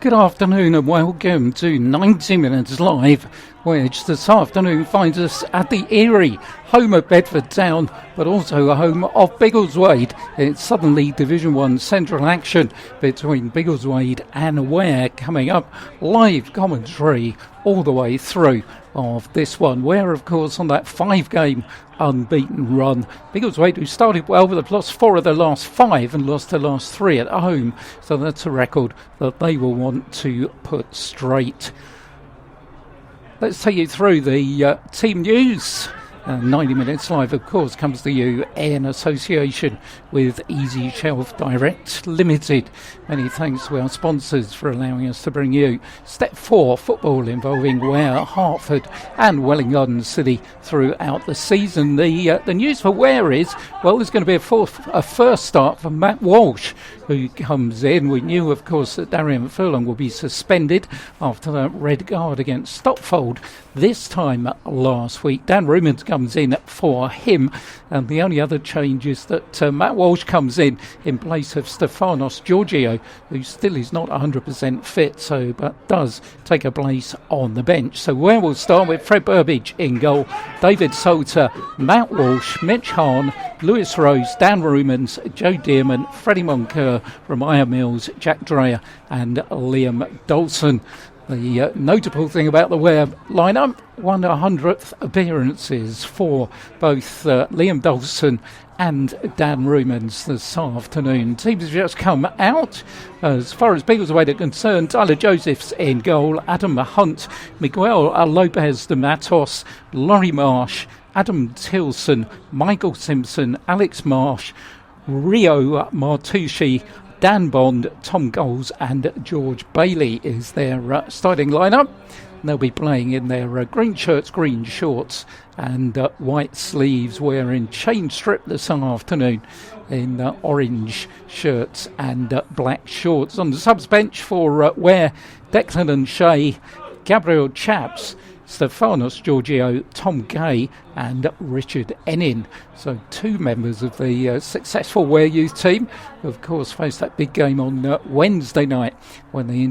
Good afternoon and welcome to 90 Minutes Live, which this afternoon finds us at the Erie, home of Bedford Town, but also a home of Biggleswade. It's Southern League Division 1 central action between Biggleswade and Ware coming up. Live commentary all the way through of this one. Ware, of course, on that 5-game unbeaten run. Biggleswade, who started well, but have lost 4 of their last 5 and lost their last 3 at home. So that's a record that they will want to put straight. Let's take you through the team news. 90 Minutes Live, of course, comes to you in association with Easy Shelf Direct Limited. Many thanks to our sponsors for allowing us to bring you Step 4 football involving Ware, Hertford and Welwyn Garden City throughout the season. The news for Ware is, well, there's going to be a first start for Matt Walsh, who comes in. We knew, of course, that Darian Furlong will be suspended after that red card against Stopfold this time last week. Dan Rumans comes in for him, and the only other change is that Matt Walsh comes in place of Stefanos Georgiou, who still is not 100% fit, but does take a place on the bench. So where we'll start with Fred Burbage in goal, David Salter, Matt Walsh, Mitch Hahn, Lewis Rose, Dan Rumans, Joe Dearman, Freddie Moncur, Ramaya Mills, Jack Dreyer and Liam Dawson. The notable thing about the Ware lineup, 100th appearances for both Liam Dawson and Dan Rumans this afternoon. Teams have just come out. As far as Biggleswade are concerned, Tyler Joseph's in goal, Adam Hunt, Miguel Lopez de Matos, Laurie Marsh, Adam Tilson, Michael Simpson, Alex Marsh, Rio Martucci, Dan Bond, Tom Goals and George Bailey is their starting lineup. They'll be playing in their green shirts, green shorts and white sleeves, wearing chain strip this afternoon in orange shirts and black shorts. On the subs bench for Ware, Declan and Shea, Gabriel Chaps, Stefanos Georgiou, Tom Gay and Richard Ennin. So 2 members of the successful Ware youth team, who of course faced that big game on Wednesday night when they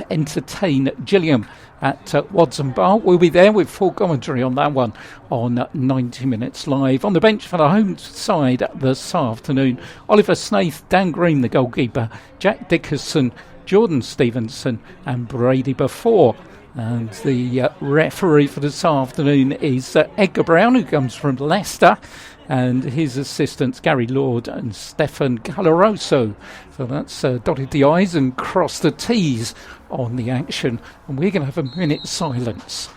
entertain Gillingham at Watson Bar. We'll be there with full commentary on that one on 90 Minutes Live. On the bench for the home side this afternoon, Oliver Snaith, Dan Green the goalkeeper, Jack Dickerson, Jordan Stevenson and Brady Before. And the referee for this afternoon is Edgar Brown, who comes from Leicester, and his assistants Gary Lord and Stefan Galleroso. So that's dotted the I's and crossed the T's on the action. And we're going to have a minute's silence.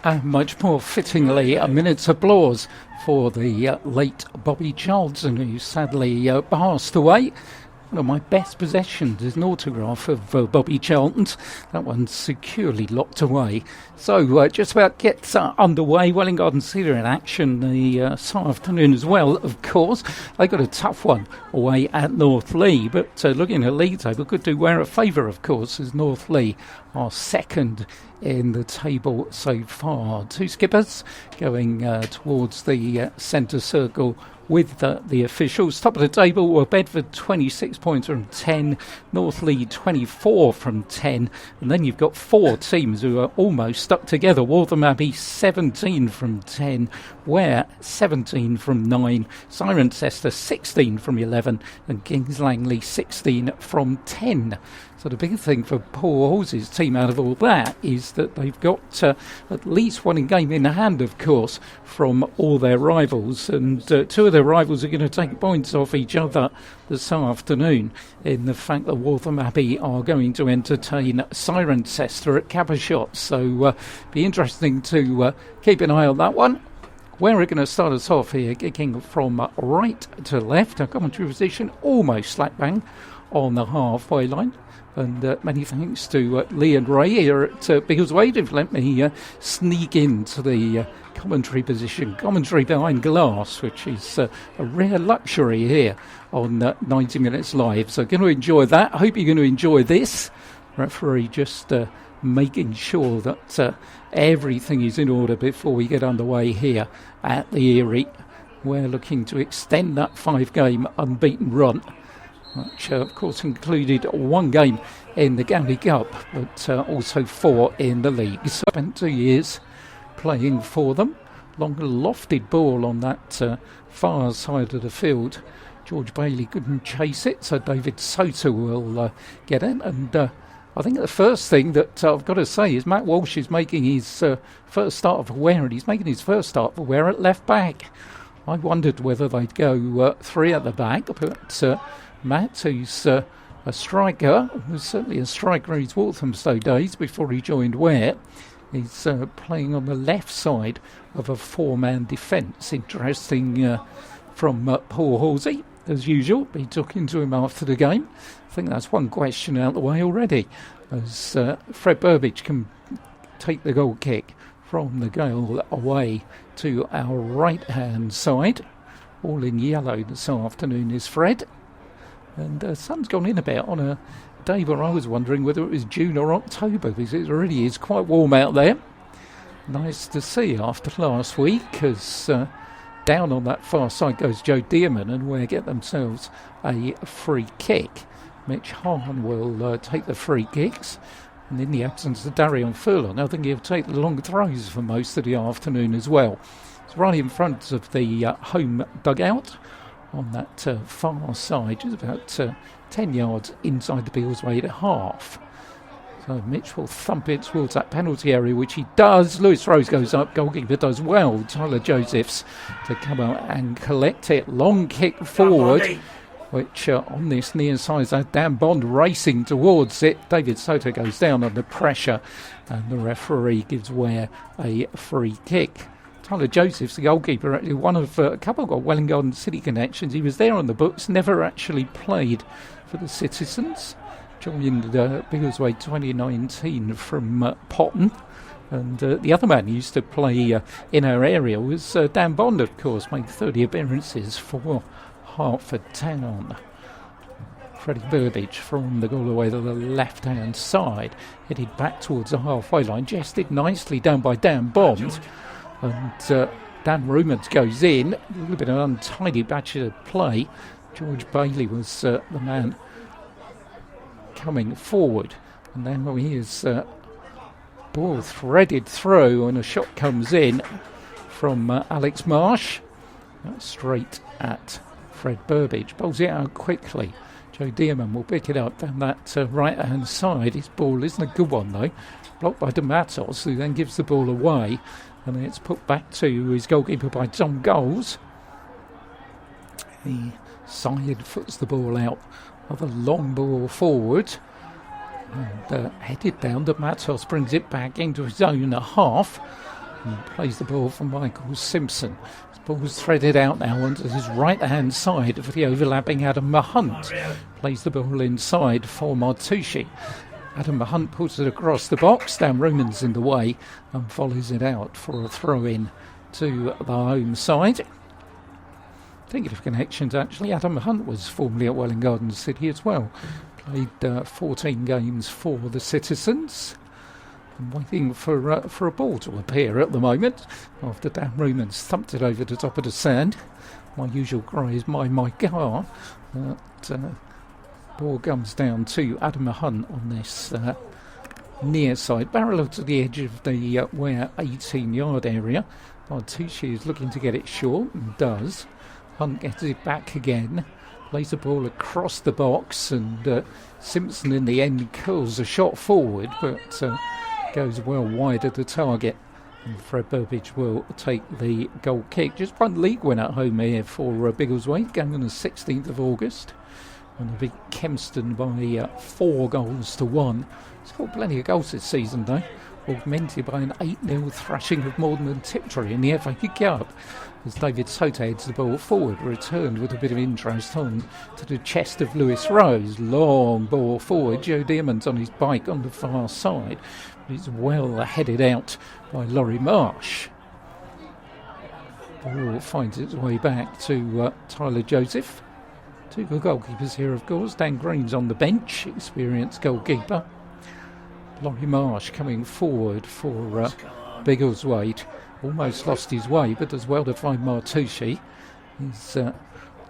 And much more fittingly, a minute's applause for the late Bobby Charlton, who sadly passed away. One of my best possessions is an autograph of Bobby Charlton's. That one's securely locked away. So just about gets underway. Welwyn Garden City in action this afternoon as well, of course. They got a tough one away at North Lee, but looking at league table could do Ware a favour, of course, as North Lee are second in the table so far. 2 skippers going towards the centre circle with the officials. Top of the table were Bedford 26 points from 10, Northleigh 24 from 10, and then you've got 4 teams who are almost stuck together. Waltham Abbey 17 from 10, Ware 17 from 9, Cirencester 16 from 11, and Kings Langley 16 from 10. So the big thing for Paul Hall's team out of all that is that they've got at least one game in hand, of course, from all their rivals. And 2 of their rivals are going to take points off each other this afternoon in the fact that Waltham Abbey are going to entertain Cirencester at Cavershot. So be interesting to keep an eye on that one. We're going to start us off here, kicking from right to left. Our commentary position almost slap bang on the halfway line. And many thanks to Lee and Ray here at Biggleswade who've let me sneak into the commentary position, commentary behind glass, which is a rare luxury here on 90 Minutes Live. So going to enjoy that. I hope you're going to enjoy this. Referee just making sure that everything is in order before we get underway here at the Erie. We're looking to extend that 5-game unbeaten run, which of course included 1 game in the County Cup, but also 4 in the league. So spent 2 years playing for them. Long lofted ball on that far side of the field. George Bailey couldn't chase it, so David Soter will get it. And I think the first thing that I've got to say is Matt Walsh is making his first start for Ware, and he's making his first start for Ware at left back. I wondered whether they'd go 3 at the back, but Matt, who's a striker, was certainly a striker in his Walthamstow days before he joined Ware. He's playing on the left side of a 4-man defence. Interesting from Paul Halsey, as usual. Be talking to him after the game. I think that's one question out of the way already, as Fred Burbage can take the goal kick from the goal away to our right-hand side. All in yellow this afternoon is Fred. And the sun's gone in a bit on a day where I was wondering whether it was June or October, because it really is quite warm out there. Nice to see after last week, as down on that far side goes Joe Dearman, and we get themselves a free kick. Mitch Hahn will take the free kicks, and in the absence of Darion Furlong, I think he'll take the long throws for most of the afternoon as well. It's right in front of the home dugout on that far side, just about 10 yards inside the Biggleswade half. So Mitch will thump it towards that penalty area, which he does. Lewis Rose goes up, goalkeeper does well. Tyler Josephs to come out and collect it. Long kick forward, which on this near side has Dan Bond racing towards it. David Soter goes down under pressure, and the referee gives Ware a free kick. Tyler Josephs, the goalkeeper, actually one of a couple got Welwyn Garden City connections. He was there on the books, never actually played for the Citizens. Joined Biggleswade 2019 from Potton. And the other man who used to play in our area was Dan Bond, of course, made 30 appearances for Hertford Town. Freddie Burbage from the goal away to the left-hand side, headed back towards the halfway line, jested nicely down by Dan Bond. And Dan Rumans goes in, a little bit of an untidy batch of play. George Bailey was the man coming forward, and then here's ball threaded through, and a shot comes in from Alex Marsh. That's straight at Fred Burbage. Bowls it out quickly. Joe Dearman will pick it up down that right-hand side. His ball isn't a good one, though. Blocked by DeMatos, who then gives the ball away. And then it's put back to his goalkeeper by Tom Goals. He side foots the ball out of a long ball forward. And headed down, DeMatos brings it back into his own half. And plays the ball for Michael Simpson. His ball's threaded out now onto his right-hand side for the overlapping Adam Mahunt. Plays the ball inside for Martucci. Adam Mahunt puts it across the box. Dan Roman's in the way and volleys it out for a throw-in to the home side. Thinking of connections, actually, Adam Mahunt was formerly at Welwyn Garden City as well. Played 14 games for the Citizens. I'm waiting for a ball to appear at the moment after Dan Ruman's thumped it over the top of the sand. My usual cry is my car. But ball comes down to Adam Hunt on this near side, parallel to the edge of the Ware 18-yard area. Martucci is looking to get it short and does. Hunt gets it back again, plays the ball across the box, and Simpson in the end curls a shot forward, but goes well wide of the target. And Fred Burbage will take the goal kick. Just one league win at home here for Biggleswade, game on the 16th of August. And they beat Kempston by 4 goals to 1. Scored plenty of goals this season though, augmented by an 8-0 thrashing of Morden and Tiptree in the FA Cup. As David Soto heads the ball forward, returned with a bit of interest on to the chest of Lewis Rose. Long ball forward, Joe Dearman's on his bike on the far side. But it's well headed out by Laurie Marsh. The ball finds its way back to Tyler Joseph. 2 good goalkeepers here, of course. Dan Green's on the bench, experienced goalkeeper. Laurie Marsh coming forward for Biggleswade. Almost lost his way, but does well to find Martucci. He's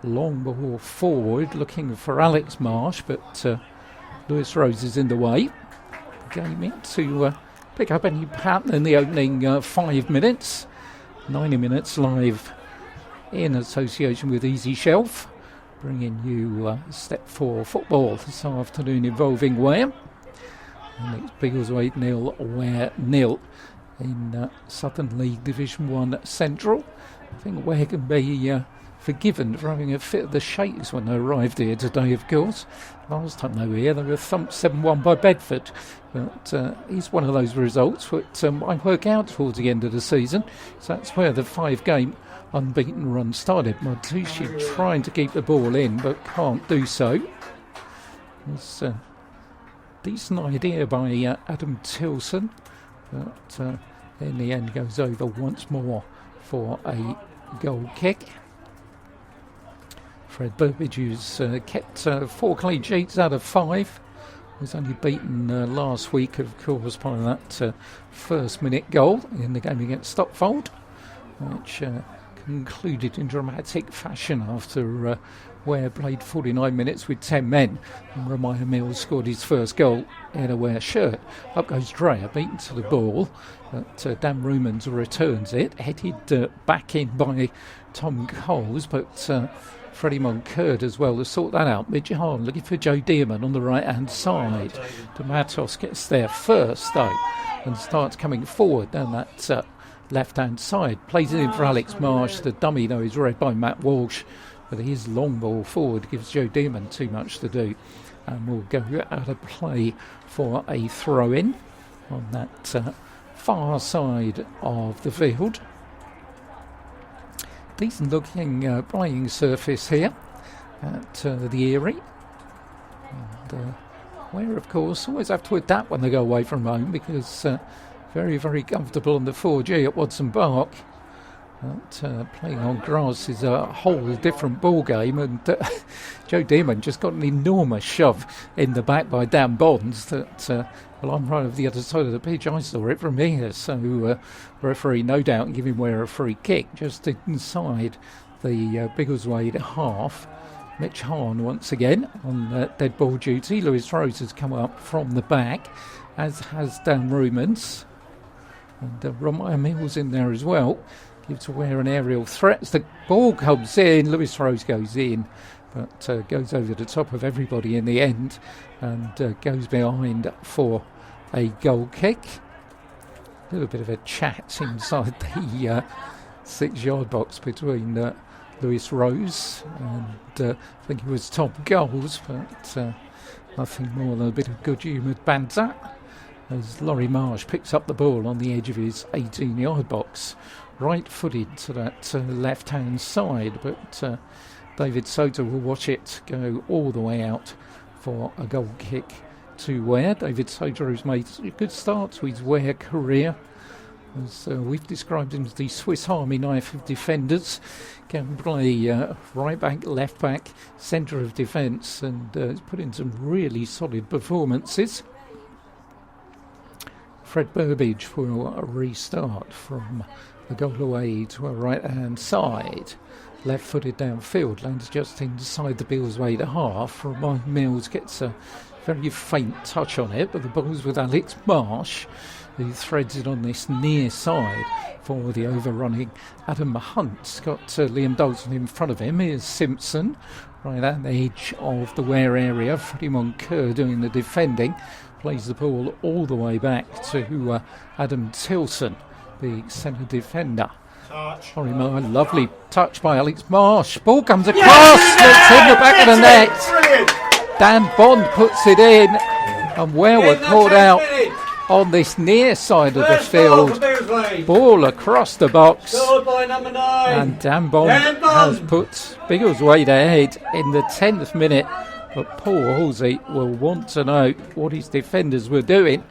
long ball forward, looking for Alex Marsh, but Lewis Rose is in the way. Game in to pick up any pattern in the opening 5 minutes. 90 minutes live in association with Easy Shelf, bringing you Step 4 football this afternoon involving Ware. And it's Biggleswade 0, Ware 0 in Southern League Division 1 Central. I think Ware can be forgiven for having a fit of the shakes when they arrived here today, of course. Last time they were here, they were thumped 7-1 by Bedford. But it's one of those results that might work out towards the end of the season. So that's where the 5-game unbeaten run started. Martucci trying to keep the ball in, but can't do so. It's a decent idea by Adam Tilson, but in the end goes over once more for a goal kick. Fred Burbage, who's kept 4 clean sheets out of 5, was only beaten last week, of course, by that first-minute goal in the game against Stockfold, which concluded in dramatic fashion after Ware played 49 minutes with 10 men, and Ramiah Mills scored his first goal in a Ware shirt. Up goes Dreyer, beaten to the ball, but Dan Rumans returns it, headed back in by Tom Coles, but Freddie Moncurd as well to sort that out. Mitch Hahn looking for Joe Dearman on the right-hand side. Matos gets there first, though, and starts coming forward down that left-hand side. Plays it in for Alex Marsh. The dummy, though, is read by Matt Walsh. But his long ball forward gives Joe Dearman too much to do. And we'll go out of play for a throw-in on that far side of the field. Decent looking playing surface here at the Erie. And Ware, of course, always have to adapt when they go away from home, because very, very comfortable on the 4G at Watson Park. But playing on grass is a whole different ball game, and Joe Dearman just got an enormous shove in the back by Dan Bonds that, well, I'm right over the other side of the pitch, I saw it from here, so referee no doubt giving Ware a free kick just inside the Biggleswade half. Mitch Hahn once again on dead ball duty. Lewis Rose has come up from the back, as has Dan Rumans, and Ramiah Mills in there as well. Gives Ware an aerial threat. As the ball comes in, Lewis Rose goes in, but goes over the top of everybody in the end, and goes behind for a goal kick. A little bit of a chat inside the 6-yard box between Lewis Rose and I think it was Tom Goals, but nothing more than a bit of good-humoured banter as Laurie Marsh picks up the ball on the edge of his 18-yard box. Right-footed to that left-hand side, but David Soto will watch it go all the way out for a goal kick to Ware. David Soto has made a good start to his Ware career. As we've described him as the Swiss Army knife of defenders. Can play right back, left back, centre of defence, and has put in some really solid performances Fred Burbage will restart from the goal away to a right-hand side. Left-footed downfield, lands just inside the Biggleswade half. Ryan Mills gets a very faint touch on it, but the ball's with Alex Marsh, who threads it on this near side for the overrunning Adam Hunt. Got Liam Dalton in front of him. Here's Simpson, right at the edge of the wear area. Freddie Moncur doing the defending. Plays the ball all the way back to Adam Tilson, the centre defender. Sorry, lovely touch by Alex Marsh. Ball comes across, it's in the back of the net. Brilliant. Dan Bond puts it in, and Ware were caught out on this near side of the field. Ball across the box, and Dan Bond has put Biggleswade ahead in the 10th minute. But Paul Halsey will want to know what his defenders were doing.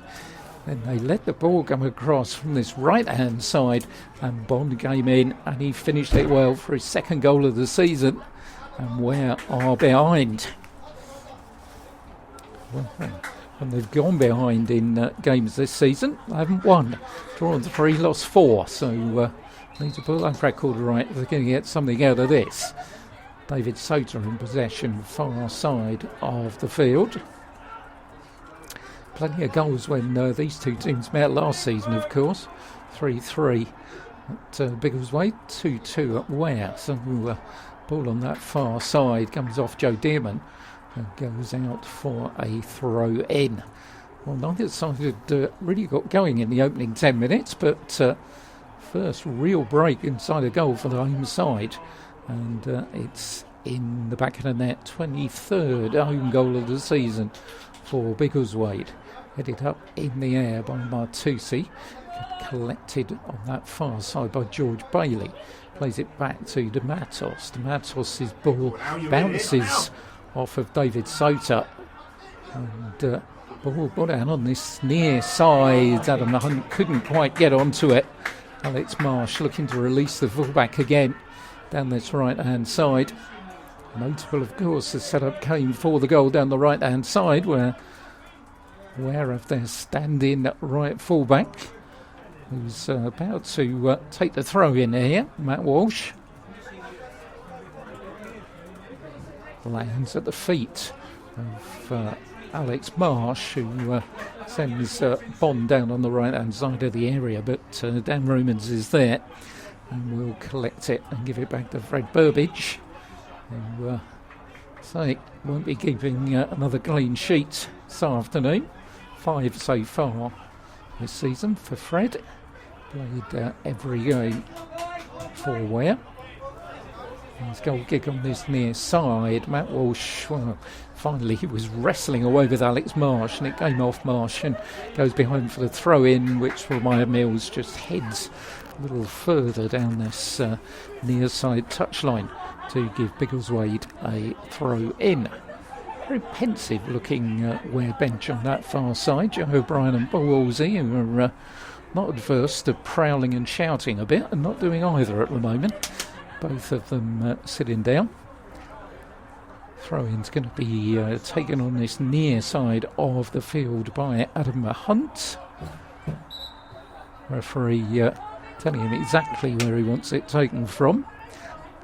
And they let the ball come across from this right-hand side, and Bond came in and he finished it well for his second goal of the season. And Ware are behind. Well, and they've gone behind in games this season. They haven't won. Drawn 3, lost 4. So need to put that record right if they're going to get something out of this. David Sota in possession, far side of the field. Plenty of goals when these two teams met last season, of course. 3-3 at Biggleswade, 2-2 at Ware. So ball on that far side comes off Joe Dearman and goes out for a throw in. Well, neither side had really got going in the opening 10 minutes, but first real break inside a goal for the home side. And it's in the back of the net, 23rd home goal of the season for Biggleswade. Headed up in the air by Martusi, collected on that far side by George Bailey. Plays it back to DeMatos. DeMatos' ball bounces off of David Sota. And ball down on this near side. Adam Hunt couldn't quite get onto it. Alex Marsh looking to release the fullback again down this right-hand side. Notable, of course, the setup came for the goal down the right-hand side, where have their stand-in right fullback, who's about to take the throw in here. Matt Walsh lands at the feet of Alex Marsh, who sends Bond down on the right-hand side of the area, but Dan Romans is there. And we'll collect it and give it back to Fred Burbage, who won't be keeping another clean sheet this afternoon. 5 so far this season for Fred. Played every game for Ware. His goal kick on this near side. Matt Walsh, well, finally he was wrestling away with Alex Marsh, and it came off Marsh and goes behind for the throw in, which Ryan Mills just heads a little further down this near side touchline to give Biggleswade a throw in. Very pensive looking Ware bench on that far side. Joe O'Brien and Paul Halsey, who are not adverse to prowling and shouting a bit, and not doing either at the moment. Both of them sitting down. Throw-in's going to be taken on this near side of the field by Adam Hunt. Referee telling him exactly where he wants it taken from.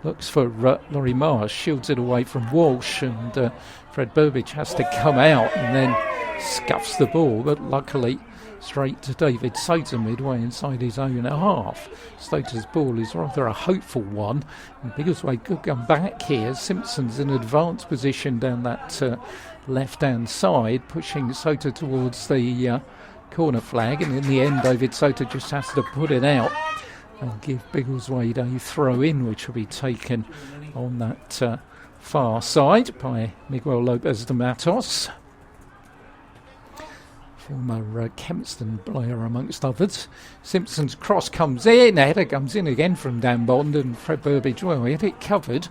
Looks for Laurie Marsh, shields it away from Walsh, and Fred Burbage has to come out and then scuffs the ball, but luckily straight to David Sota midway inside his own half. Sota's ball is rather a hopeful one, and Biggleswade could come back here. Simpson's in advanced position down that left-hand side, pushing Sota towards the corner flag, and in the end David Sota just has to put it out and give Biggleswade a throw-in, which will be taken on that far side by Miguel Lopez de Matos, former Kempston player amongst others. Simpson's cross comes in, the header comes in again from Dan Bond, and Fred Burbage, well, he had it covered,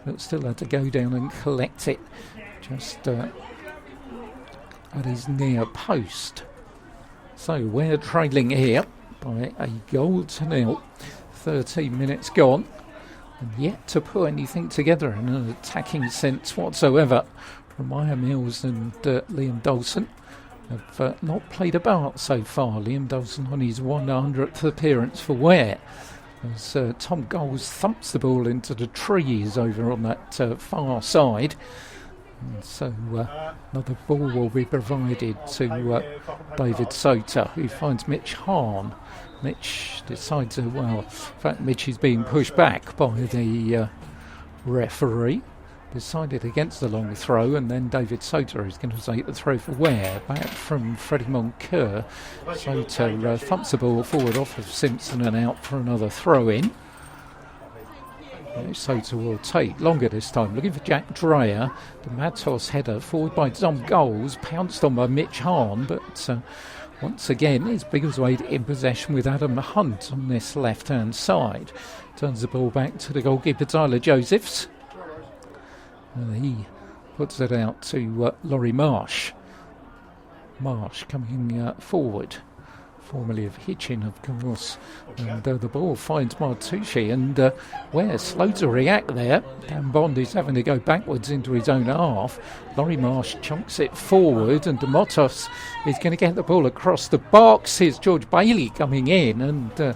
but still had to go down and collect it just at his near post. So we're trailing here by a goal to nil. 13 minutes gone, and yet to put anything together in an attacking sense whatsoever from Maya Mills and Liam Dawson. have not played about so far. Liam Dawson on his 100th appearance for Ware, as Tom Goals thumps the ball into the trees over on that far side. And so another ball will be provided to David Sota, who finds Mitch Hahn. Mitch decides, in fact Mitch is being pushed back by the referee. Decided against the long throw, and then David Sota is going to take the throw for Ware. Back from Freddie Moncur. Sota thumps the ball forward off of Simpson and out for another throw in. Sota will take longer this time, looking for Jack Dreyer. The Matos header forward by Tom Goals, pounced on by Mitch Hahn, but once again it's Biggleswade in possession with Adam Hunt on this left hand side. Turns the ball back to the goalkeeper Tyler Josephs. He puts it out to Laurie Marsh. Marsh coming forward, formerly of Hitchin, of course. And the ball finds Martucci, and Ware slow to react there. Dan Bond is having to go backwards into his own half. Laurie Marsh chunks it forward, and Demotos is going to get the ball across the box. Here's George Bailey coming in, and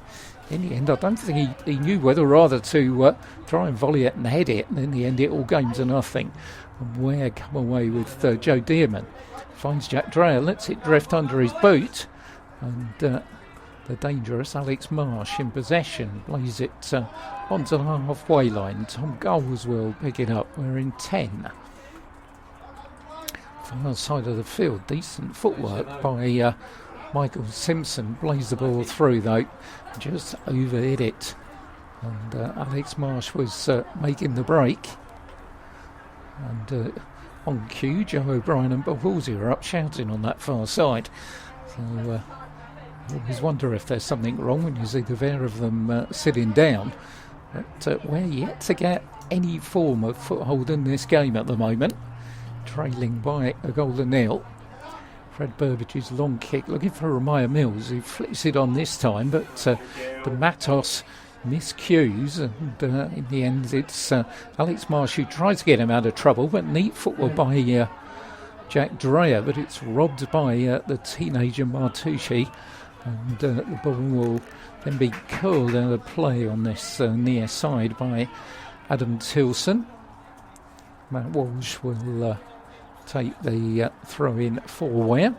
in the end, I don't think he knew whether rather to try and volley it and head it, and in the end it all came to nothing. And Ware come away with Joe Dearman. Finds Jack Dreyer, lets it drift under his boot, and the dangerous Alex Marsh in possession plays it onto the halfway line. Tom Goals will pick it up. We're in 10. Far side of the field, decent footwork by Michael Simpson. Plays the ball through though, just overhit it, and Alex Marsh was making the break, and on cue Joe O'Brien and Bob Halsey are up shouting on that far side. So I always wonder if there's something wrong when you see the pair of them sitting down, but we're yet to get any form of foothold in this game at the moment, trailing by a goal to nil. Fred Burbage's long kick, looking for Ramaya Mills, who flicks it on this time, but the Matos miscues, and in the end it's Alex Marsh who tries to get him out of trouble, but neat footwork by Jack Dreyer, but it's robbed by the teenager Martucci, and the ball will then be curled out of play on this near side by Adam Tilson. Matt Walsh will take the throw in for Ware.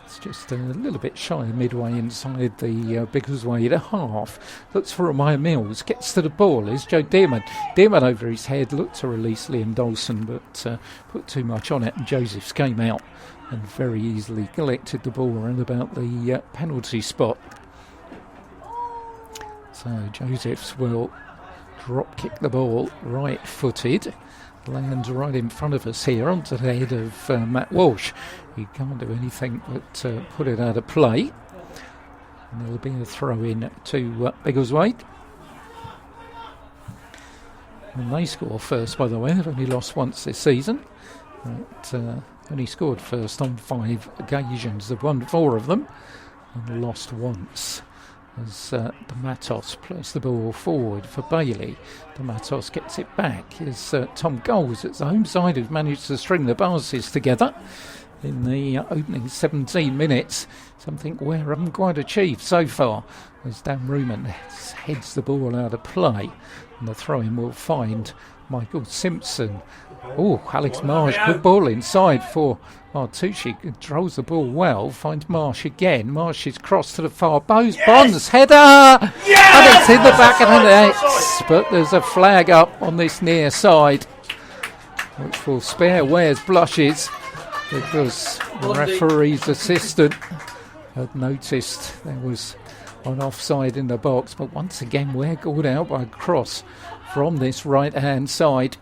It's just a little bit shy midway inside the Biggleswade half. Looks for Ramaya Mills, gets to the ball. Is Joe Dearman. Dearman over his head, looked to release Liam Dawson, but put too much on it, and Josephs came out and very easily collected the ball around about the penalty spot. So Josephs will drop kick the ball right footed. Lands right in front of us here onto the head of Matt Walsh. He can't do anything but put it out of play. And there'll be a throw in to Biggleswade. And they score first, by the way. They've only lost once this season. But only scored first on 5 occasions. They've won 4 of them and lost once. As the Matos plays the ball forward for Bailey. The Matos gets it back. Here's Tom Goals at the home side, who's managed to string the passes together in the opening 17 minutes. Something we haven't quite achieved so far, as Dan Ruman heads the ball out of play. And the throw-in will find Michael Simpson. Oh, Alex Marsh, good ball inside for Martucci. Controls the ball well, finds Marsh again. Marsh is crossed to the far post. Bonds, header! And it's in the back of the net. But there's a flag up on this near side, which will spare Ware's blushes, because the referee's assistant had noticed there was an offside in the box. But once again, Ware called out by a cross from this right-hand side.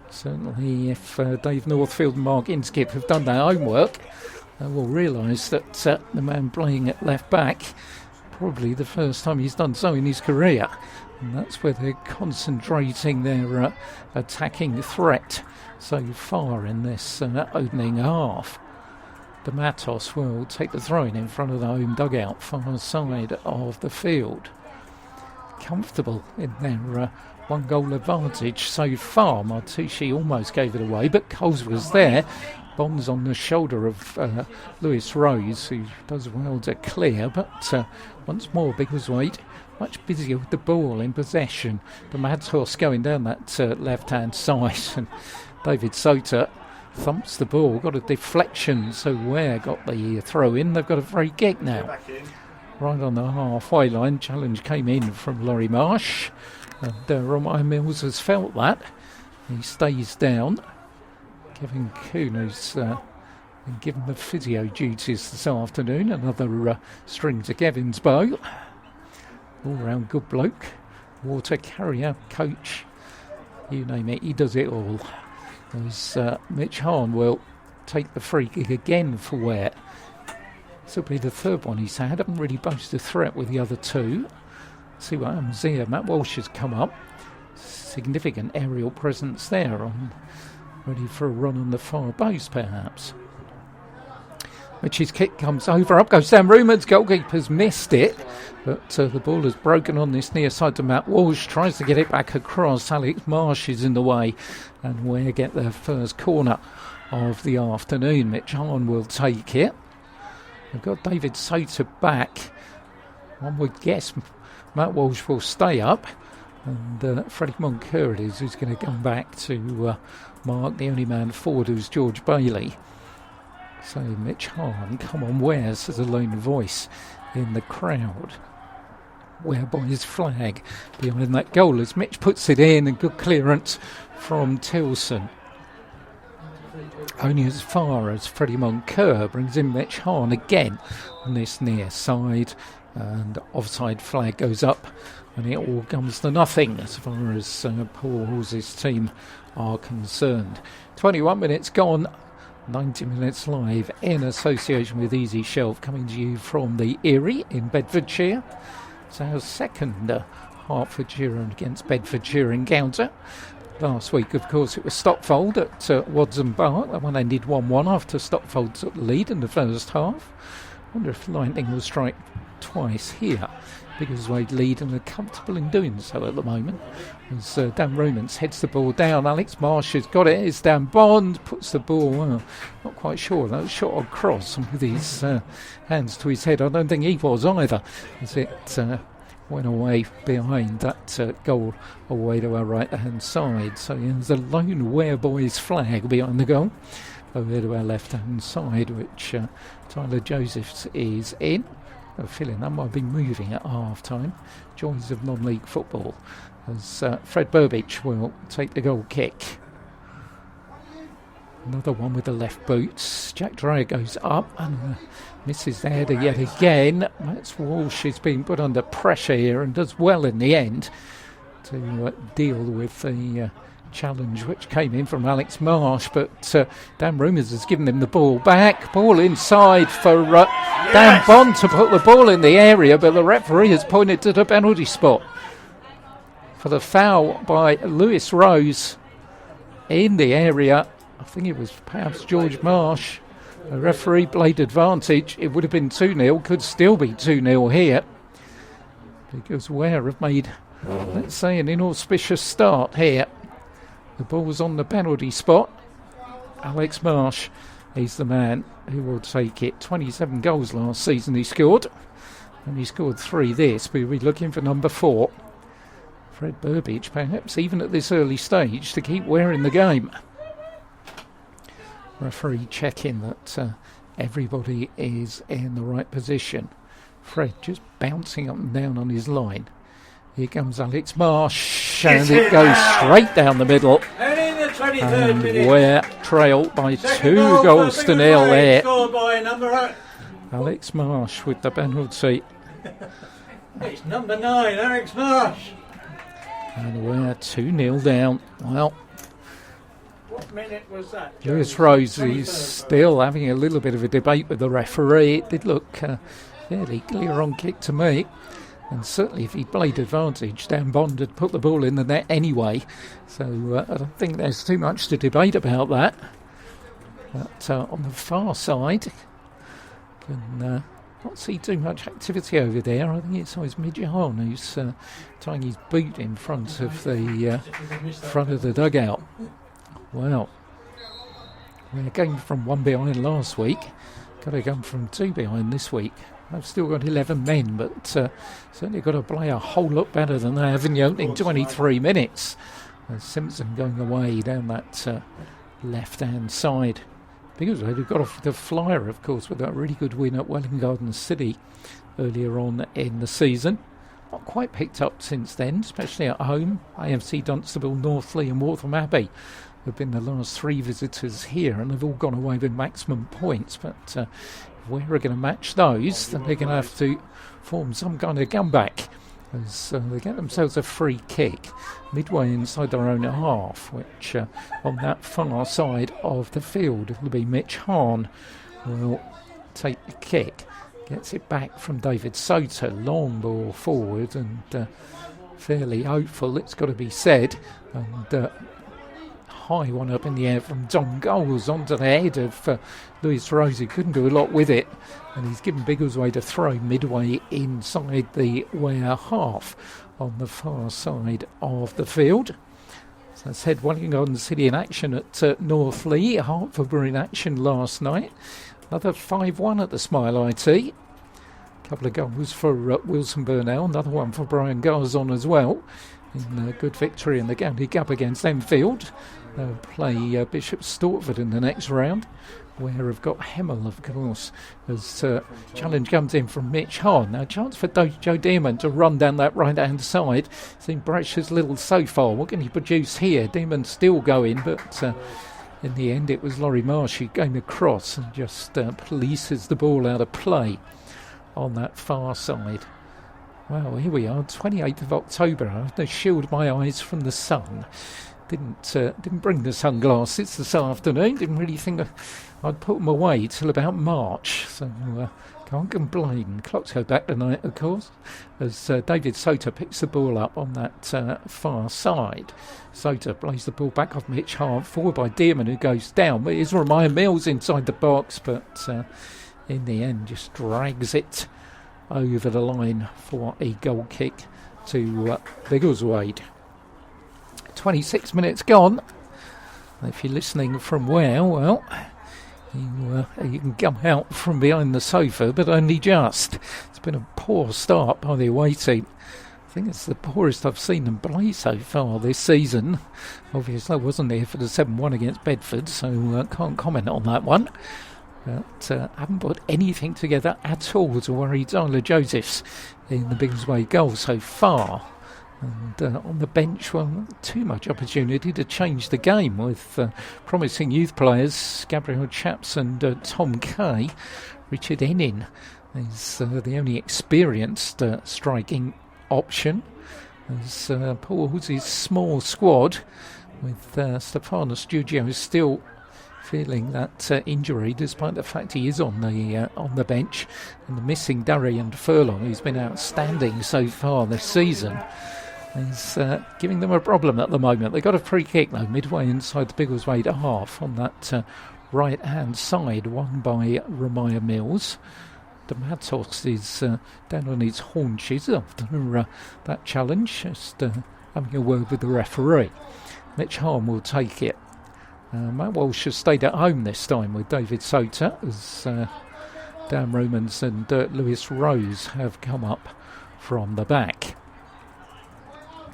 Certainly, if Dave Northfield and Mark Inskip have done their homework, they will realise that the man playing at left back, probably the first time he's done so in his career, and that's where they're concentrating their attacking threat so far in this opening half. The Matos will take the throw in front of the home dugout, far side of the field. comfortable in their one goal advantage so far. Martucci almost gave it away, but Coles was there. Bonds on the shoulder of Lewis Rose, who does well to clear, but once more Biggleswade much busier with the ball in possession. The Mads horse going down that left-hand side, and David Sota thumps the ball, got a deflection, so Ware got the throw in. They've got a free kick now. Right on the halfway line, challenge came in from Laurie Marsh, and Romai Mills has felt that. He stays down. Kevin Kuhn, who's been given the physio duties this afternoon, another string to Kevin's bow. All-round good bloke, water carrier, coach, you name it, he does it all. As Mitch Hahn will take the free kick again for Ware. This will be the third one he's had. Haven't really posed a threat with the other two. See what happens here. Matt Walsh has come up. Significant aerial presence there, ready for a run on the far post perhaps. Mitch's kick comes over, up goes Sam Ruman's goalkeeper's missed it, but the ball has broken on this near side to Matt Walsh, tries to get it back across. Alex Marsh is in the way, and Ware get their first corner of the afternoon. Mitch Hahn will take it. They've got David Sota back. One would guess Matt Walsh will stay up, and Freddie Moncur it is who's going to come back to mark the only man forward, who's George Bailey. So Mitch Hahn, come on, Wares as a lone voice in the crowd. Ware by his flag behind that goal as Mitch puts it in, and good clearance from Tilson. Only as far as Freddie Moncur brings in Mitch Hahn again on this near side, and offside flag goes up, and it all comes to nothing as far as Paul Hall's team are concerned. 21 minutes gone. 90 minutes live in association with Easy Shelf, coming to you from the Erie in Bedfordshire. It's our second Hertfordshire against Bedfordshire encounter. Last week, of course, it was Stockfold at Wadsham Park. That one ended 1-1 after Stockfold took the lead in the first half. I wonder if lightning will strike twice here. Biggleswade lead and are comfortable in doing so at the moment. As Dan Romans heads the ball down, Alex Marsh has got it. It's Dan Bond, puts the ball, not quite sure, that was shot on cross with his hands to his head. I don't think he was either, as it went away behind that goal away to our right hand side. So there's a lone Ware boys flag behind the goal over to our left hand side, which Tyler Josephs is in. A feeling that might be moving at half time. Joys of non-league football, as Fred Burbage will take the goal kick. Another one with the left boots. Jack Dreyer goes up and misses the header yet again. Matt Walsh is being put under pressure here and does well in the end to deal with the challenge which came in from Alex Marsh, but Dan Rumors has given him the ball back. Ball inside for Dan Bond to put the ball in the area, but the referee has pointed to the penalty spot for the foul by Lewis Rose in the area. I think it was perhaps George Marsh. The referee played advantage. It would have been 2-0, could still be 2-0 here, because Ware have made, let's say, an inauspicious start here. The ball's on the penalty spot. Alex Marsh, he's the man who will take it. 27 goals last season he scored, and he scored 3 this, but we'll be looking for number 4. Fred Burbage, perhaps even at this early stage, to keep Ware in the game. Referee checking that everybody is in the right position. Fred just bouncing up and down on his line. Here comes Alex Marsh, and it goes straight down the middle. And Ware trail by 2 goals to 0 there. Alex Marsh with the penalty. It's number 9, Alex Marsh. And Ware 2-0 down. Well, what minute was that? Lewis Rose is still having a little bit of a debate with the referee. It did look fairly clear on kick to me. And certainly if he played advantage, Dan Bond had put the ball in the net anyway. So I don't think there's too much to debate about that. But on the far side, can not see too much activity over there. I think it's always Midjan who's tying his boot in front of the dugout. Well, we came from 1 behind last week. Got to come from 2 behind this week. I've still got 11 men, but certainly got to play a whole lot better than they have in the opening 23 minutes. Simpson going away down that left-hand side. Biggleswade who got off the flyer, of course, with that really good win at Welwyn Garden City earlier on in the season. Not quite picked up since then, especially at home. AFC Dunstable, Northley and Waltham Abbey have been the last 3 visitors here, and they've all gone away with maximum points. But if we're going to match those, then they're going to have to form some kind of comeback, as they get themselves a free kick midway inside their own half, which on that far side of the field, it'll be Mitch Hahn will take the kick. Gets it back from David Soter, long ball forward, and fairly hopeful, it's got to be said, and high one up in the air from Tom Goals onto the head of Lewis Rose, who couldn't do a lot with it, and he's given Biggleswade a throw midway inside the Ware half on the far side of the field. As I said, Welwyn Garden City in action at Northley. Hertford were in action last night. Another 5-1 at the Smile IT. A couple of goals for Wilson Burnell, another one for Brian Garzon as well, in a good victory in the County Cup against Enfield. They'll play Bishop Stortford in the next round, where have got Hemel, of course, as challenge comes in from Mitch Hahn. Now, a chance for Joe Dearman to run down that right-hand side. Seen Bradshaw's little so far. What can he produce here? Dearman still going, but in the end it was Laurie Marsh who came across and just polices the ball out of play on that far side. Well, here we are, 28th of October. I have to shield my eyes from the sun. Didn't bring the sunglasses this afternoon. Didn't really think I'd put them away till about March. So can't complain. Clocks go back tonight, of course, as David Soter picks the ball up on that far side. Soter plays the ball back off Mitch Hahn, forward by Dearman, who goes down. But it's Remiah Mills inside the box, but in the end just drags it over the line for a goal kick to Biggleswade. 26 minutes gone. If you're listening from where, well, you can come out from behind the sofa, but only just. It's been a poor start by the away team. I think it's the poorest I've seen them play so far this season. Obviously I wasn't there for the 7-1 against Bedford, so can't comment on that one. But haven't put anything together at all to worry Tyler Josephs in the Biggleswade goal so far. And on the bench, well, not too much opportunity to change the game with promising youth players, Gabriel Chaps and Tom Kay. Richard Ennin is the only experienced striking option, as Paul Wood's small squad, with Stefano Studio still feeling that injury, despite the fact he is on the bench, and the missing Darian Furlong, who's been outstanding so far this season, is giving them a problem at the moment. They got a free kick though midway inside the Biggleswade half on that right hand side, won by Remiah Mills. De Matos is down on his haunches after that challenge, just having a word with the referee. Mitch Hahn will take it. Matt Walsh has stayed at home this time with David Soter, as Dan Romans and Lewis Rose have come up from the back.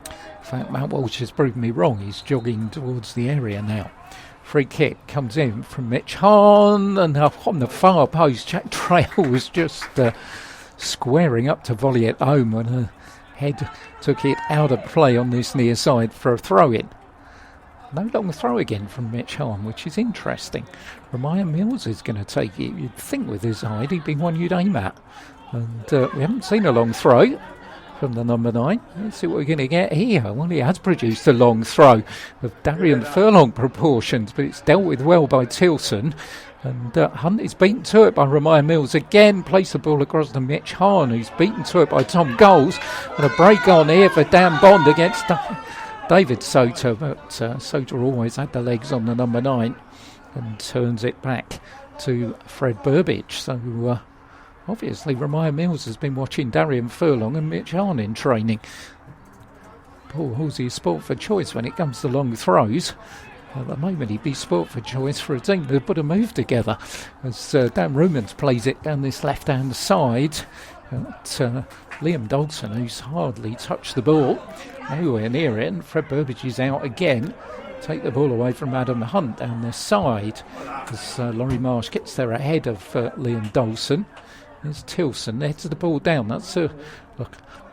In fact, Matt Walsh has proven me wrong. He's jogging towards the area now. Free kick comes in from Mitch Hahn, and on the far post, Jack Trail was just squaring up to volley it home when her head took it out of play on this near side for a throw-in. No long throw again from Mitch Hahn, which is interesting. Remiah Mills is going to take it. You'd think with his height he'd be one you'd aim at. And we haven't seen a long throw from the number 9. Let's see what we're going to get here. Well, he has produced a long throw of Darian Furlong proportions, but it's dealt with well by Tilson. And Hunt is beaten to it by Remiah Mills again. Plays the ball across to Mitch Hahn, who's beaten to it by Tom Goals. And a break on here for Dan Bond against David Soter, but Soter always had the legs on the number 9 and turns it back to Fred Burbage. So Obviously, Ramaya Mills has been watching Darian Furlong and Mitch Hahn in training. Paul Halsey is sport for choice when it comes to long throws. At the moment, he'd be sport for choice for a team that put a move together. As Dan Rumans plays it down this left-hand side. Liam Dodson, who's hardly touched the ball, nowhere near it, and Fred Burbage is out again. Take the ball away from Adam Hunt down the side as Laurie Marsh gets there ahead of Liam Dawson. There's Tilson, heads the ball down. That's it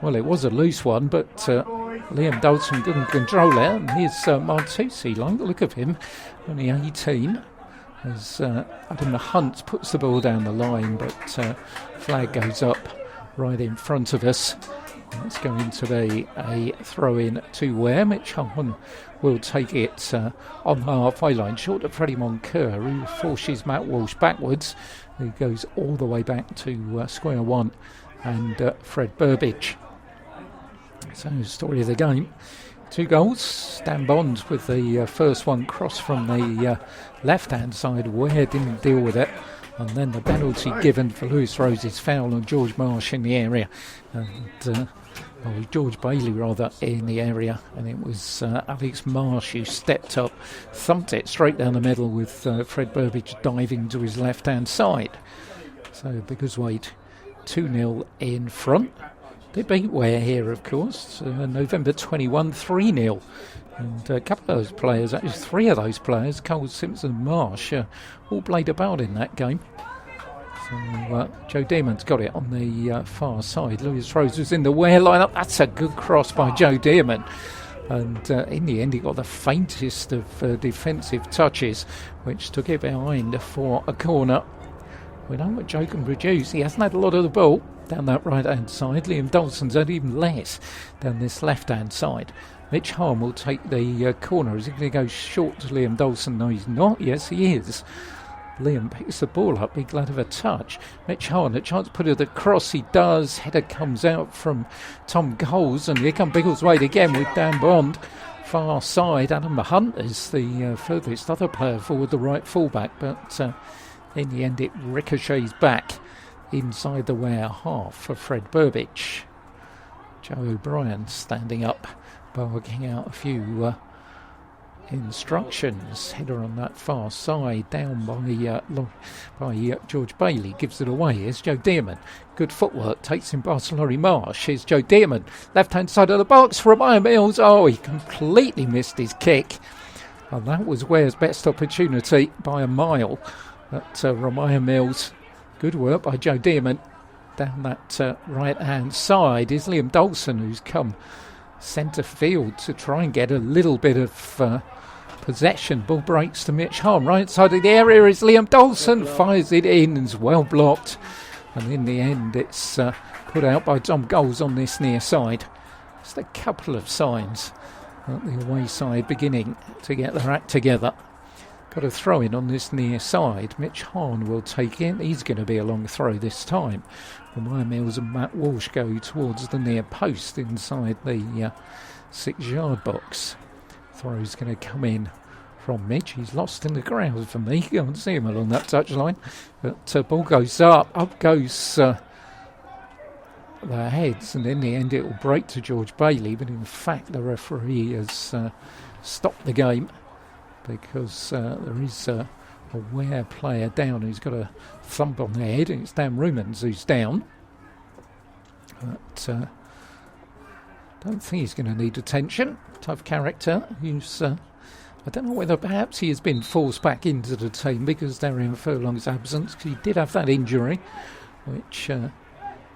was a loose one, but Liam Dawson couldn't control it. And here's Martucci, like the look of him, only 18. As Adam Hunt puts the ball down the line, but flag goes up right in front of us. And it's going to be a throw-in to Ware. Mitch Hahn will take it on the halfway line, short of Freddie Moncur, who forces Matt Walsh backwards. He goes all the way back to square one, and Fred Burbage. So, story of the game. 2 goals. Dan Bond with the first one crossed from the left-hand side. Ware didn't deal with it. And then the penalty given for Lewis Rose's foul on George Marsh in the area. And George Bailey rather in the area. And it was Alex Marsh who stepped up, thumped it straight down the middle with Fred Burbage diving to his left-hand side. So Biggleswade 2-0 in front. They beat Ware here, of course, November 21, 3-0. And a couple of those players, actually 3 of those players, Cole, Simpson and Marsh, all played about in that game. So Joe Dearman's got it on the far side. Lewis Rose was in the Ware lineup. That's a good cross by Joe Dearman. And in the end, he got the faintest of defensive touches, which took it behind for a corner. We know what Joe can produce. He hasn't had a lot of the ball down that right-hand side. Liam Dawson's had even less down this left-hand side. Mitch Hahn will take the corner. Is he going to go short to Liam Dawson? No, he's not. Yes, he is. Liam picks the ball up. Be glad of a touch. Mitch Hahn, a chance to put it across. He does. Header comes out from Tom Coles. And here comes Biggleswade again with Dan Bond. Far side. Adam Hunt is the furthest other player forward, the right fullback. But in the end, it ricochets back inside the Ware half for Fred Burbage. Joe O'Brien standing up, barking out a few instructions. Header on that far side, down by George Bailey, gives it away. Here's Joe Dearman. Good footwork, takes him past Laurie Marsh. Here's Joe Dearman, left-hand side of the box for Ramaya Mills. Oh, he completely missed his kick. And that was Ware's best opportunity by a mile. But Ramaya Mills, good work by Joe Dearman. Down that right-hand side is Liam Dawson, who's come centre field to try and get a little bit of possession. Ball breaks to Mitch Hahn. Right side of the area is Liam Dawson. Fires it in and is well blocked. And in the end, it's put out by Tom Goals on this near side. Just a couple of signs at the away side beginning to get their act together. Got a throw in on this near side. Mitch Hahn will take it. He's going to be a long throw this time. Ramaya Mills and Matt Walsh go towards the near post inside the 6-yard box. Throw's going to come in from Mitch. He's lost in the crowd for me. Can't see him along that touchline. But ball goes up. Up goes the heads. And in the end it will break to George Bailey. But in fact the referee has stopped the game, because there is a Ware player down who's got a thump on the head, and it's Dan Rumans who's down. But don't think he's going to need attention. Tough character who's I don't know whether perhaps he has been forced back into the team because Darian Furlong's absence, because he did have that injury which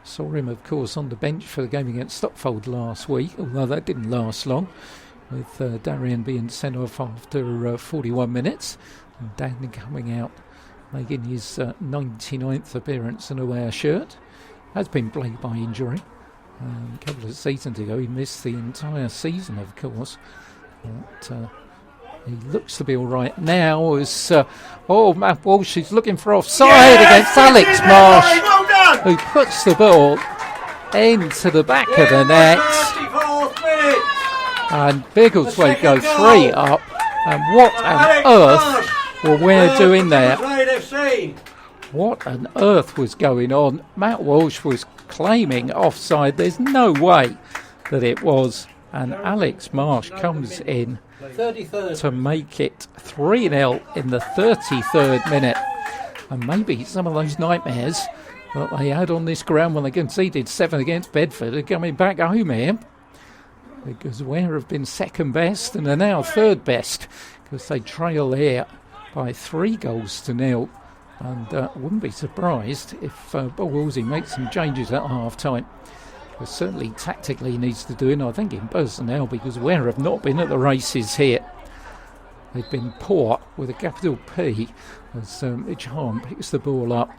saw him of course on the bench for the game against Stopfold last week, although that didn't last long, with Darian being sent off after 41 minutes, and Dan coming out making his 99th appearance in a Ware shirt. Has been plagued by injury. A couple of seasons ago he missed the entire season of course, but he looks to be alright now as Matt Walsh is looking for offside against Alex Marsh, who puts the ball into the back of the net. And Biggleswade go 3 up. And what on earth were Ware doing there? What on earth was going on? Matt Walsh was claiming offside. There's no way that it was. And Alex Marsh comes in 33rd. to make it 3-0 in the 33rd minute. And maybe some of those nightmares that they had on this ground when they conceded 7 against Bedford are coming back home here. Because Ware have been second best and are now third best, because they trail here by 3-0. And wouldn't be surprised if Wolsey makes some changes at half-time. But certainly tactically he needs to do it, and I think in personnel, because Ware have not been at the races here. They've been poor with a capital P as Mitch Hahn picks the ball up,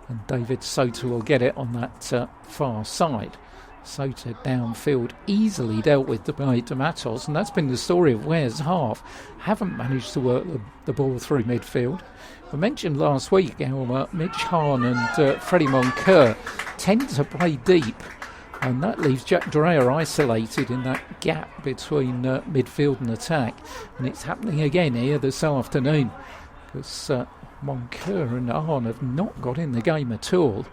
and David Soter will get it on that far side. Soter downfield, easily dealt with by Dematos, and that's been the story of Ware's half. Haven't managed to work the ball through midfield. I mentioned last week how Mitch Hahn and Freddie Moncur tend to play deep, and that leaves Jack Dreyer isolated in that gap between midfield and attack. And it's happening again here this afternoon, because Moncur and Hahn have not got in the game at all.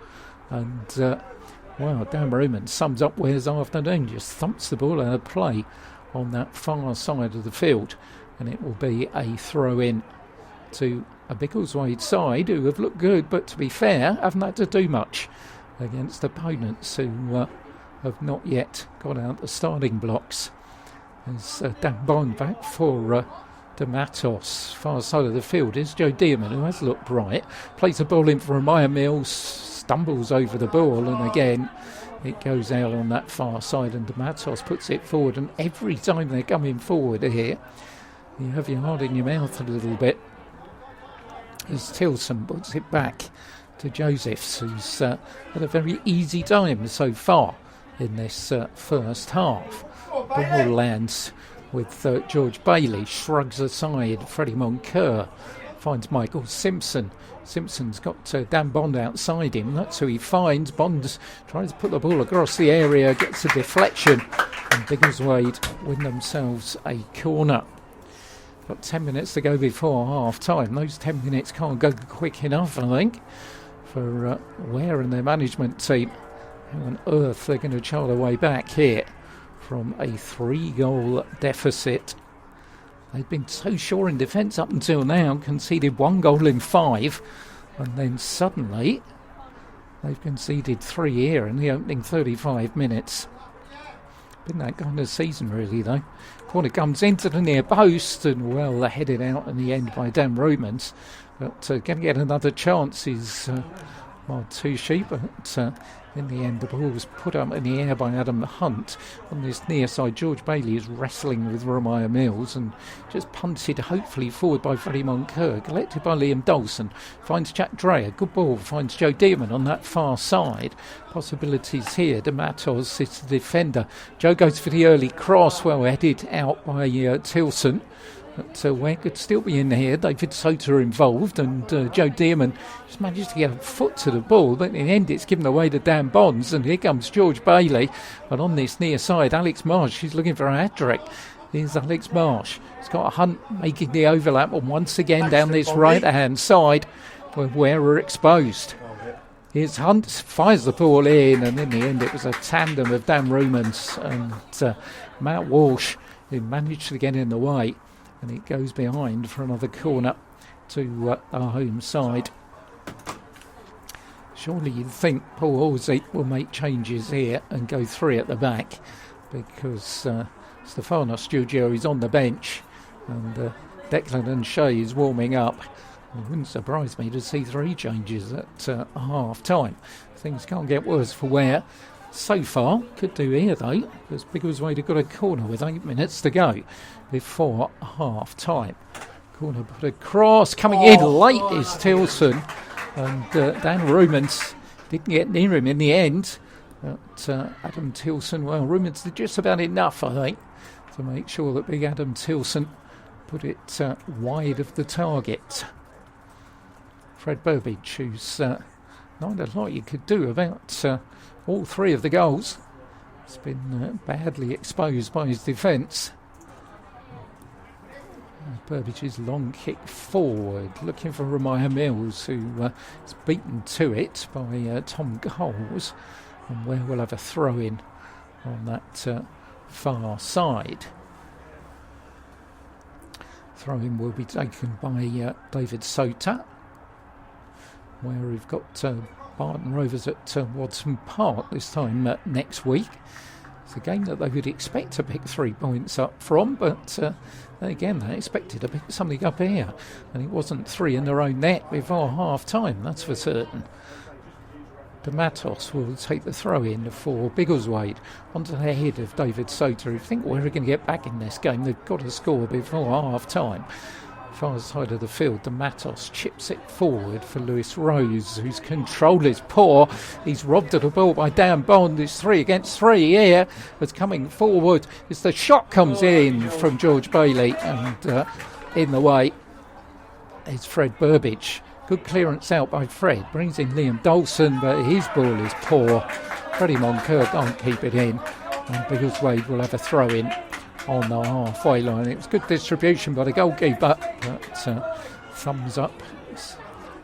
And Dan Roman sums up Ware's afternoon, just thumps the ball out of play on that far side of the field, and it will be a throw-in to a Biggleswade side who have looked good, but to be fair, haven't had to do much against opponents who have not yet got out the starting blocks. As Dan Bond back for Dematos, far side of the field is Joe Dearman, who has looked bright, plays the ball in for Maya Mills, stumbles over the ball, and again it goes out on that far side, and Dematos puts it forward. And every time they're coming forward here, you have your heart in your mouth a little bit, as Tilson puts it back to Josephs, who's had a very easy time so far in this first half. Ball lands with George Bailey, shrugs aside Freddie Moncur, finds Michael Simpson. Simpson's got Dan Bond outside him. That's who he finds. Bond tries to put the ball across the area, gets a deflection, and Biggleswade win themselves a corner. Got 10 minutes to go before half-time. Those 10 minutes can't go quick enough, I think, for Ware and their management team. How on earth they're going to chart their way back here from a 3-goal deficit. They've been so sure in defence up until now, conceded 1 goal in 5, and then suddenly they've conceded 3 here in the opening 35 minutes. Been that kind of season really, though. Corner comes into the near post, and well, they're headed out in the end by Dan Romans. But going to get another chance is Martucci, but in the end the ball was put up in the air by Adam Hunt. On this near side, George Bailey is wrestling with Romaya Mills and just punted hopefully forward by Freddie Moncur, collected by Liam Dawson, finds Jack Dreyer, good ball, finds Joe Dearman on that far side. Possibilities here. Dematos is the defender. Joe goes for the early cross, well headed out by Tilson. But Ware could still be in here. David Soter involved, and Joe Dearman just managed to get a foot to the ball, but in the end it's given away to Dan Bonds, and here comes George Bailey. But on this near side, Alex Marsh, she's looking for a hat-trick. Here's Alex Marsh. He's got a Hunt making the overlap, and once again down this right-hand side where Ware are exposed. Here's Hunt, fires the ball in, and in the end it was a tandem of Dan Rumans and Matt Walsh who managed to get in the way. And it goes behind for another corner to our home side. Surely you'd think Paul Halsey will make changes here and go 3 at the back, because Stefano Studio is on the bench and Declan and Shea is warming up. It wouldn't surprise me to see 3 changes at half time. Things can't get worse for Ware so far. Could do here though, because Biggleswade have got a corner with 8 minutes to go before half time. Corner put across, coming in late is Tilson, and Dan Rumans didn't get near him in the end. But Adam Tilson, well, Rumans did just about enough, I think, to make sure that big Adam Tilson put it wide of the target. Fred Burbage, who's not a lot you could do about all 3 of the goals. It's been badly exposed by his defence. Burbage's long kick forward, looking for Ramaya Mills, who is beaten to it by Tom Coles, and where we'll have a throw-in on that far side. Throw-in will be taken by David Sota, where we've got Barton Rovers at Watson Park this time next week. It's a game that they would expect to pick 3 points up from, but again, they expected to pick something up here, and it wasn't 3 in their own net before half-time, that's for certain. Matos will take the throw-in for Biggleswade onto the head of David Sota. If you think we're going to get back in this game, they've got to score before half-time. Far side of the field, Matos chips it forward for Lewis Rose, whose control is poor. He's robbed of the ball by Dan Bond. It's 3 against 3 here. It's coming forward as the shot comes in from George Bailey, and in the way is Fred Burbage. Good clearance out by Fred, brings in Liam Dawson, but his ball is poor. Freddie Moncur can't keep it in, and Biggleswade will have a throw in on the halfway line. It was good distribution by the goalkeeper, but thumbs up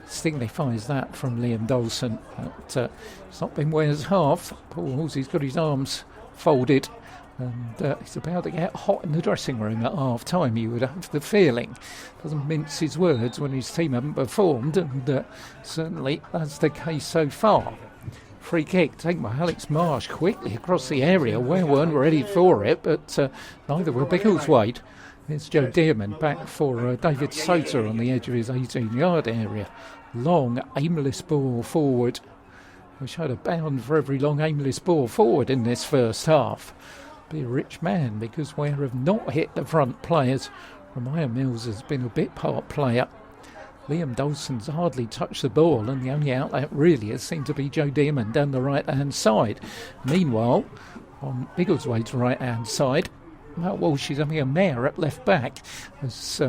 signifies that from Liam Dawson. But it's not been Ware's half. Paul Halsey's got his arms folded, and he's about to get hot in the dressing room at half time, you would have the feeling. Doesn't mince his words when his team haven't performed, and certainly that's the case so far. Free kick taken by Alex Marsh quickly across the area. Ware weren't ready for it, but neither were Biggleswade. It's Joe Dearman back for David Sota on the edge of his 18-yard area. Long, aimless ball forward. We showed a bound for every long, aimless ball forward in this first half. Be a rich man, because Ware have not hit the front players. Ramaya Mills has been a bit part player. Liam Dawson's hardly touched the ball, and the only outlet really has seemed to be Joe Dearman down the right-hand side. Meanwhile, on Biggleswade's right-hand side, Matt Walsh is having a mare at left back as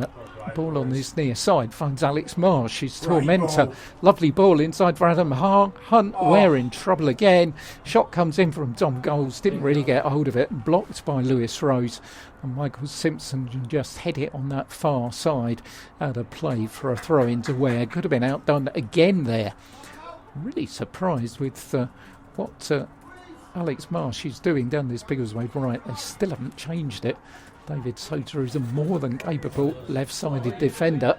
ball on this near side finds Alex Marsh, his tormentor. Lovely ball inside for Adam Hunt. We're in trouble again. Shot comes in from Tom Goals, didn't really get hold of it, blocked by Lewis Rose, and Michael Simpson can just head it on that far side out of play for a throw into Ware. Could have been outdone again there. Really surprised with what Alex Marsh is doing down this Biggleswade right. They still haven't changed it. David Sota is a more than capable left-sided defender.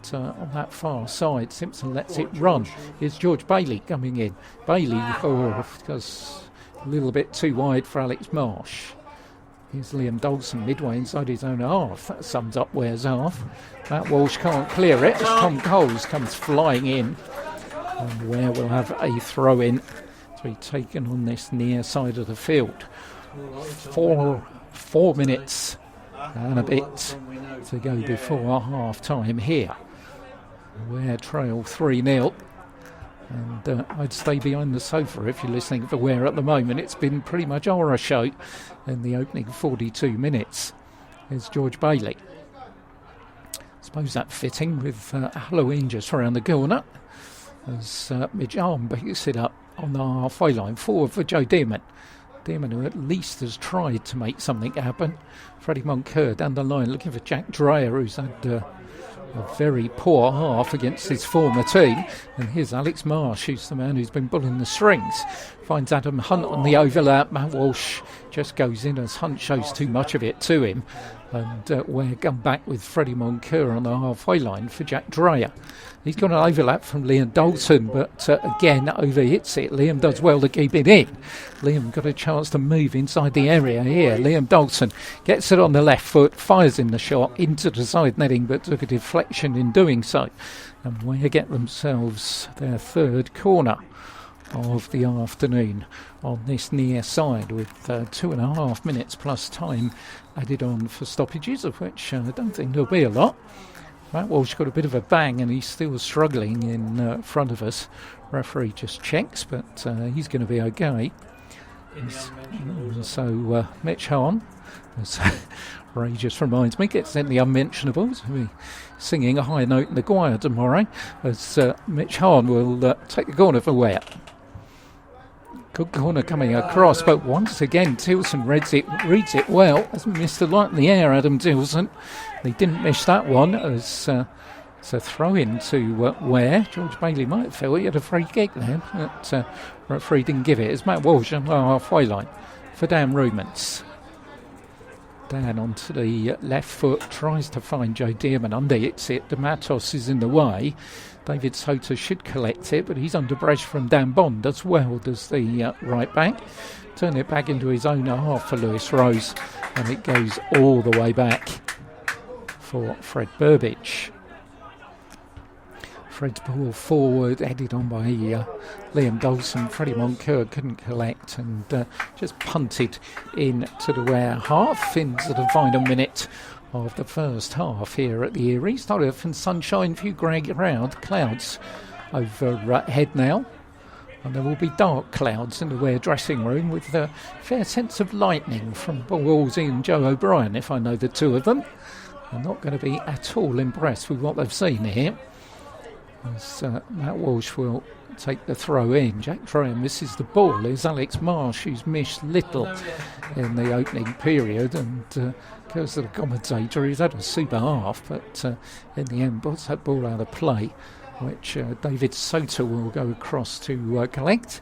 But, on that far side, Simpson lets it run. Here's George Bailey coming in. Bailey goes a little bit too wide for Alex Marsh. Here's Liam Dawson midway inside his own half. That sums up Ware's half. Matt Walsh can't clear it as Tom Coles comes flying in. And Ware will have a throw-in to be taken on this near side of the field. Four minutes and a bit to go before half time here. Ware trail 3-0, and I'd stay behind the sofa if you're listening for Ware at the moment. It's been pretty much a horror show in the opening 42 minutes. There's George Bailey. I suppose that's fitting with Halloween just around the corner as Mitch Arm picks it up on the halfway line forward for Joe Dearman. Dearman, who at least has tried to make something happen. Freddie Moncur down the line looking for Jack Dreyer, who's had a very poor half against his former team. And here's Alex Marsh, who's the man who's been pulling the strings. Finds Adam Hunt on the overlap. Matt Walsh just goes in as Hunt shows too much of it to him. And Ware come back with Freddie Moncur on the halfway line for Jack Dreyer. He's got an overlap from Liam Dalton, but again overhits it. Liam does well to keep it in. Liam got a chance to move inside the area here. Liam Dalton gets it on the left foot, fires in the shot into the side netting, but took a deflection in doing so. And Ware get themselves their third corner of the afternoon on this near side, with 2.5 minutes plus time added on for stoppages, of which I don't think there'll be a lot. Matt Walsh got a bit of a bang and he's still struggling in front of us. Referee just checks, but he's going to be okay. So Mitch Hahn, as Ray just reminds me, gets in the unmentionables. He'll be singing a high note in the choir tomorrow as Mitch Hahn will take the corner for Ware. Good corner coming across, but once again Tilson reads it well. Hasn't missed a lot in the air, Adam Tilson. They didn't miss that one as it's a throw-in to Ware. George Bailey might have felt he had a free kick there, but referee didn't give it. It's Matt Walsh on the halfway line for Dan Rumens. Dan onto the left foot, tries to find Joe Dearman under it. The Matos is in the way. David Sota should collect it, but he's under pressure from Dan Bond as well, does the right back. Turn it back into his own half for Lewis Rose, and it goes all the way back for Fred Burbidge. Fred's ball forward, headed on by Liam Dawson. Freddie Moncur couldn't collect and just punted into the Ware half into the final minute of the first half here at the Erie. Started off in sunshine, few grey clouds overhead now. And there will be dark clouds in the Ware dressing room with a fair sense of lightning from Paul Wolsey and Joe O'Brien, if I know the two of them. I'm not going to be at all impressed with what they've seen here. As Matt Walsh will take the throw in. Jack Dreyer misses the ball. There's Alex Marsh, who's missed little in the opening period, and goes to the commentator. He's had a super half, but in the end puts that ball out of play, which David Sota will go across to collect.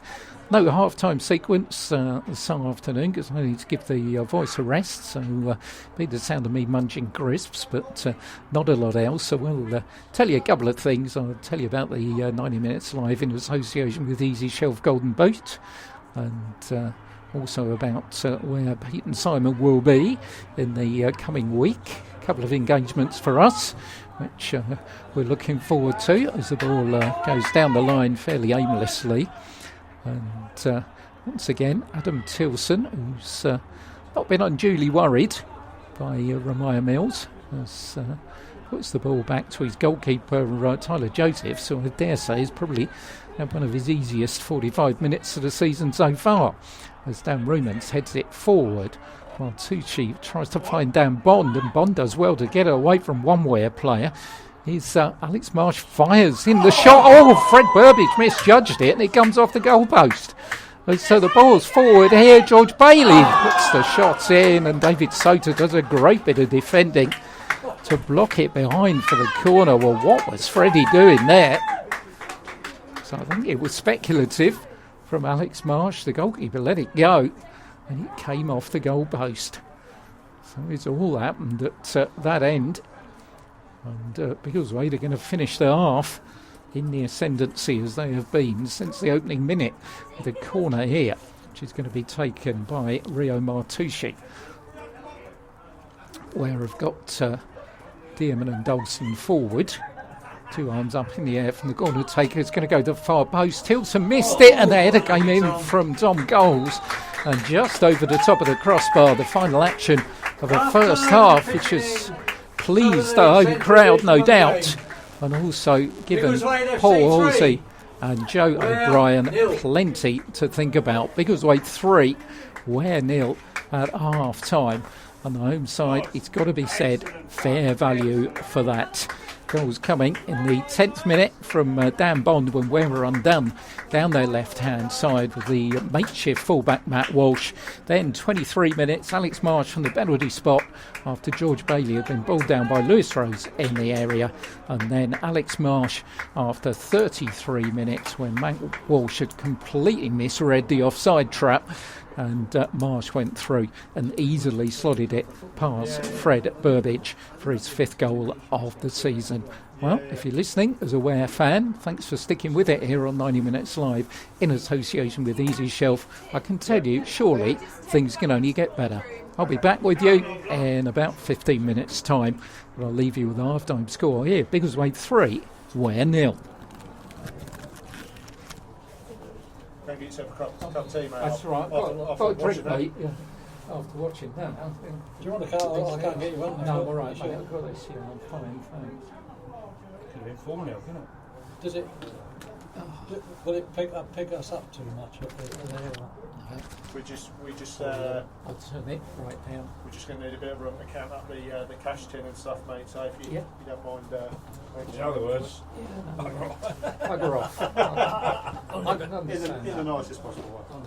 No half-time sequence this afternoon because I need to give the voice a rest, so be the sound of me munching crisps, but not a lot else. So we'll tell you a couple of things. I'll tell you about the 90 Minutes Live in association with Easy Shelf Golden Boot, and also about where Pete and Simon will be in the coming week. A couple of engagements for us, which we're looking forward to as the ball goes down the line fairly aimlessly. And once again, Adam Tilson, who's not been unduly worried by Ramaya Mills, has puts the ball back to his goalkeeper, Tyler Joseph, so I dare say is probably one of his easiest 45 minutes of the season so far, as Dan Rumens heads it forward, while Tucci tries to find Dan Bond, and Bond does well to get away from one Ware player. Alex Marsh fires in the shot. Oh, Fred Burbidge misjudged it and it comes off the goalpost. So the ball's forward here. George Bailey puts the shots in, and David Sota does a great bit of defending to block it behind for the corner. Well, what was Freddie doing there? So I think it was speculative from Alex Marsh. The goalkeeper let it go and it came off the goalpost. So it's all happened at that end. And Biggleswade are going to finish the half in the ascendancy as they have been since the opening minute, with a corner here, which is going to be taken by Rio Martucci. Where have got Dearman and Dawson forward. Two arms up in the air from the corner taker. It's going to go to the far post. Tilson missed it, and the header came in from Tom Goals. And just over the top of the crossbar, the final action of the first half, which is pleased the home crowd, no doubt, and also given Paul Halsey and Joe O'Brien plenty to think about. Biggleswade 3, Ware 0 at half time. On the home side, it's got to be said, fair value for that. Goals coming in the 10th minute from Dan Bond when Ware were undone down their left-hand side with the makeshift fullback Matt Walsh. Then 23 minutes, Alex Marsh from the penalty spot after George Bailey had been balled down by Lewis Rose in the area. And then Alex Marsh after 33 minutes when Matt Walsh had completely misread the offside trap. And Marsh went through and easily slotted it past Fred Burbidge for his 5th goal of the season. Well, if you're listening as a Ware fan, thanks for sticking with it here on 90 Minutes Live in association with Easy Shelf. I can tell you, surely, things can only get better. I'll be back with you in about 15 minutes' time. But I'll leave you with the half-time score here. Biggleswade 3, Ware 0. Maybe it's a cup of tea, mate. That's right. I've got a drink, mate. Yeah. After watching that. Do you want a car? I can't get you one. No, all right, mate. I've got this here. I'm fine, thanks. Could have been 4-0, couldn't it? Does it? Will it pick us up too much? We just I'll turn it right down. we're just going to need a bit of room to count up the cash tin and stuff, mate. So if you don't mind, in other words, Bugger off. I can understand in the that. nicest possible way.